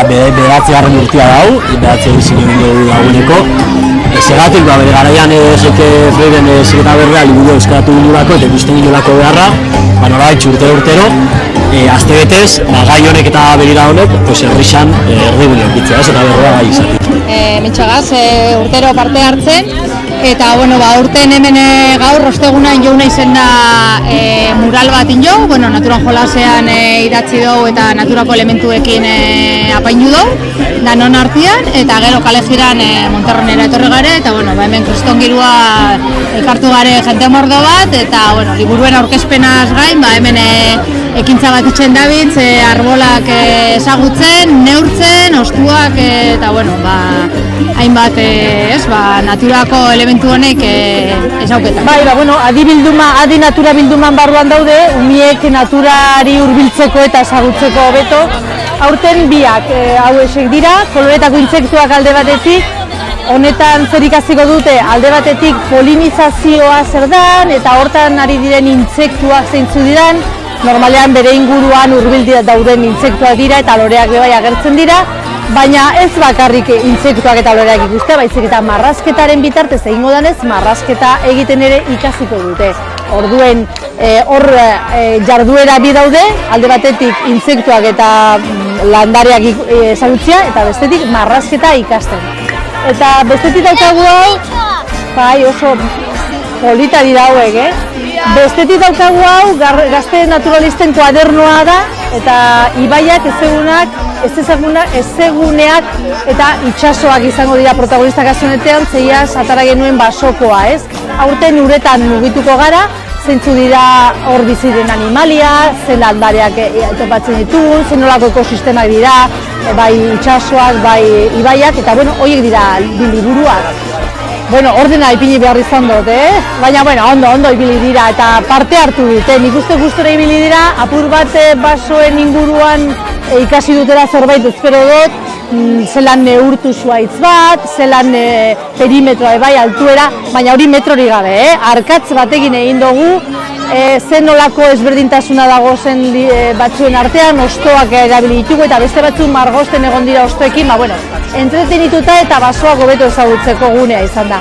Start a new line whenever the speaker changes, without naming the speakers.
Bederatzigarren urtea dau, bederatzi egizien dugu dagoeneko. Segatik, bere garaian jeke Freiren seketa berrea liburu euskaratu gindulako eta ikusten gindulako beharra, norabaitz urtero, azte betez, gai honek eta begira honek, herrixan erdibide okitzea, ez eta berroa gai izatik.
Mentxagaz, urtero parte hartzen, eta urten hemen gaur ostegunan jo naizen da mural bat injo, naturan jolasean idatzi dugu eta naturako elementuekin apaindu dugu, danon artean, eta gero kale jiran Monterronera etorri gare, eta hemen kristongirua elkartu gare jente mordo bat, eta liburuen aurkezpenaz gain, hemen ekintza bat itxen dabiltz, arbolak ezagutzen, neurtzen, ostuak, eta hainbat naturako elementu honek ezauketan.
Adi natura bilduman barruan daude, umiek naturari hurbiltzeko eta ezagutzeko hobeto. Aurten biak hauexek dira, koloretako intsektuak alde batetik, honetan zer ikasiko dute alde batetik polinizazioa zer dan, eta hortan ari diren intsektuak zeintzu diran, normalean bere inguruan hurbil dauden intsektuak dira eta loreak bebai agertzen dira, baina ez bakarrik intsektuak eta loreak ikuste, baizik eta marrazketaren bitartez egingo danez, marrazketa egiten ere ikasiko dute. Orduen hor jarduera bi daude, alde batetik intsektuak eta landareak ezagutzea, eta bestetik marrazketa ikasten. Eta bestetik daukagu hau, oso polita dira hauek, Bestetik daukagu hau, gazte naturalisten kuadernoa da, eta ibaiak ezeguneak eta itsasoak izango dira protagonistak azonetean, zeiaz atara genuen basokoa, ez? Aurten uretan mugituko gara, zeintzu dira hor biziren animalia, ze landareak topatzen ditugun, ze nolako ekosistemak dira, bai itsasoak, bai ibaiak, eta horiek dira liburuak. Ordena ipini behar izan dut, baina ondo ibili dira eta parte hartu dute. Nik uste gustora ibili dira, apur bat basoen inguruan ikasi dutela zerbait espero dut, zelan neurtu zuaitz bat, zelan perimetroa bai altuera, baina hori metrori gabe, arkatz batekin egin dugu, zen nolako ezberdintasuna dago zen batzuen artean, ostoak erabili ditugu eta beste batzuk margosten egon dira ostoekin, entretenituta eta basoak hobeto ezagutzeko gunea izan da.